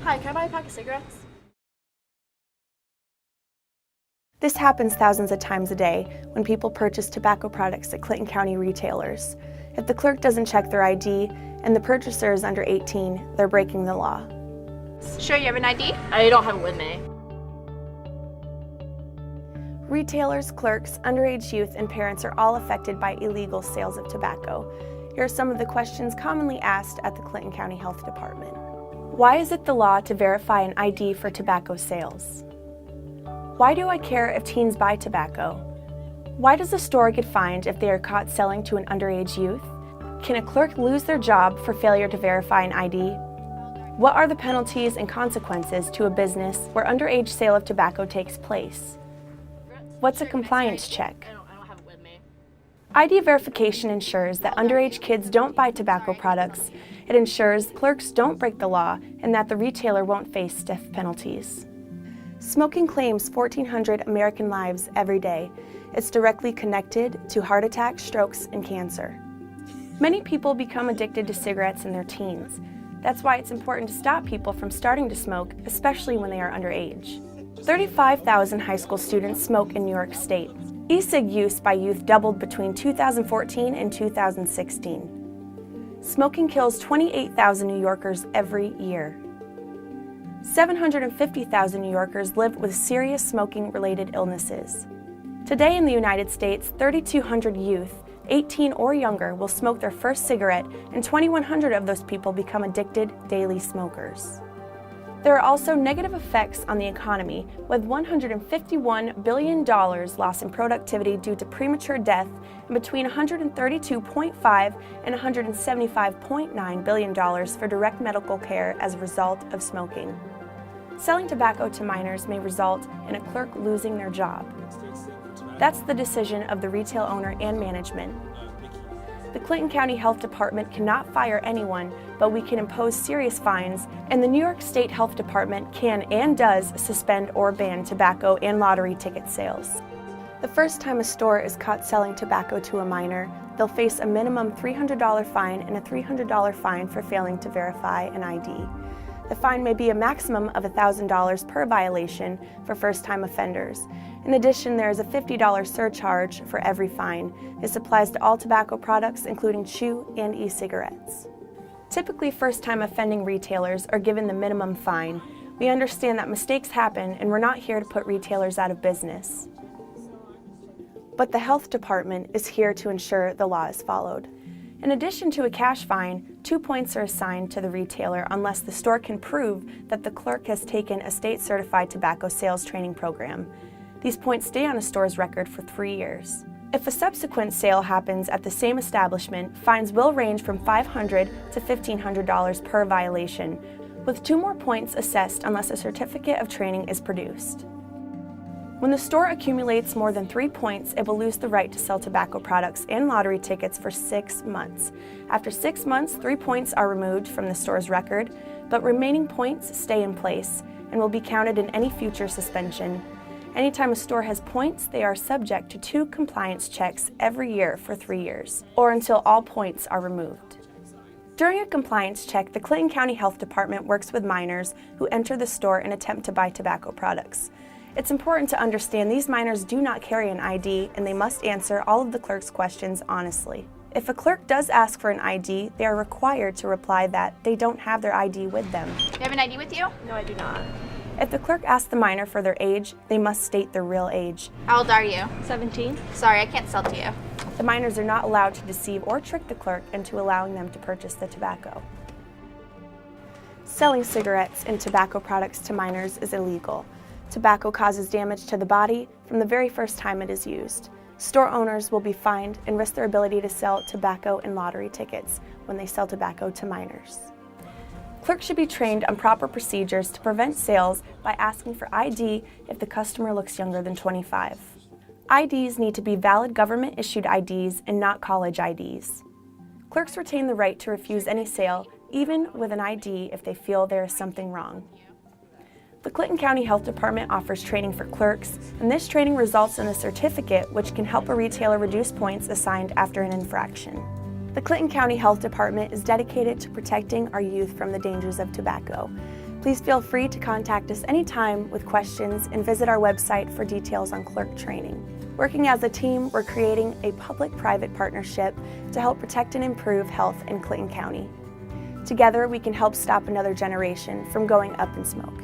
Hi, can I buy a pack of cigarettes? This happens thousands of times a day when people purchase tobacco products at Clinton County retailers. If the clerk doesn't check their ID and the purchaser is under 18, they're breaking the law. Sure, you have an ID? I don't have it with me. Retailers, clerks, underage youth, and parents are all affected by illegal sales of tobacco. Here are some of the questions commonly asked at the Clinton County Health Department. Why is it the law to verify an ID for tobacco sales? Why do I care if teens buy tobacco? Why does a store get fined if they are caught selling to an underage youth? Can a clerk lose their job for failure to verify an ID? What are the penalties and consequences to a business where underage sale of tobacco takes place? What's a compliance check? ID verification ensures that underage kids don't buy tobacco products. It ensures clerks don't break the law and that the retailer won't face stiff penalties. Smoking claims 1,400 American lives every day. It's directly connected to heart attacks, strokes, and cancer. Many people become addicted to cigarettes in their teens. That's why it's important to stop people from starting to smoke, especially when they are underage. 35,000 high school students smoke in New York State. E-cig use by youth doubled between 2014 and 2016. Smoking kills 28,000 New Yorkers every year. 750,000 New Yorkers live with serious smoking-related illnesses. Today in the United States, 3,200 youth, 18 or younger, will smoke their first cigarette, and 2,100 of those people become addicted daily smokers. There are also negative effects on the economy, with $151 billion lost in productivity due to premature death and between $132.5 and $175.9 billion for direct medical care as a result of smoking. Selling tobacco to minors may result in a clerk losing their job. That's the decision of the retail owner and management. The Clinton County Health Department cannot fire anyone, but we can impose serious fines, and the New York State Health Department can and does suspend or ban tobacco and lottery ticket sales. The first time a store is caught selling tobacco to a minor, they'll face a minimum $300 fine and a $300 fine for failing to verify an ID. The fine may be a maximum of $1,000 per violation for first-time offenders. In addition, there is a $50 surcharge for every fine. This applies to all tobacco products, including chew and e-cigarettes. Typically, first-time offending retailers are given the minimum fine. We understand that mistakes happen, and we're not here to put retailers out of business. But the health department is here to ensure the law is followed. In addition to a cash fine, 2 points are assigned to the retailer unless the store can prove that the clerk has taken a state-certified tobacco sales training program. These points stay on a store's record for 3 years. If a subsequent sale happens at the same establishment, fines will range from $500 to $1,500 per violation, with 2 more points assessed unless a certificate of training is produced. When the store accumulates more than 3 points, it will lose the right to sell tobacco products and lottery tickets for 6 months. After 6 months, 3 points are removed from the store's record, but remaining points stay in place and will be counted in any future suspension. Anytime a store has points, they are subject to 2 compliance checks every year for 3 years, or until all points are removed. During a compliance check, the Clinton County Health Department works with minors who enter the store and attempt to buy tobacco products. It's important to understand these minors do not carry an ID, and they must answer all of the clerk's questions honestly. If a clerk does ask for an ID, they are required to reply that they don't have their ID with them. You have an ID with you? No, I do not. If the clerk asks the minor for their age, they must state their real age. How old are you? 17. Sorry, I can't sell to you. The minors are not allowed to deceive or trick the clerk into allowing them to purchase the tobacco. Selling cigarettes and tobacco products to minors is illegal. Tobacco causes damage to the body from the very first time it is used. Store owners will be fined and risk their ability to sell tobacco and lottery tickets when they sell tobacco to minors. Clerks should be trained on proper procedures to prevent sales by asking for ID if the customer looks younger than 25. IDs need to be valid government-issued IDs and not college IDs. Clerks retain the right to refuse any sale, even with an ID, if they feel there is something wrong. The Clinton County Health Department offers training for clerks, and this training results in a certificate which can help a retailer reduce points assigned after an infraction. The Clinton County Health Department is dedicated to protecting our youth from the dangers of tobacco. Please feel free to contact us anytime with questions and visit our website for details on clerk training. Working as a team, we're creating a public-private partnership to help protect and improve health in Clinton County. Together, we can help stop another generation from going up in smoke.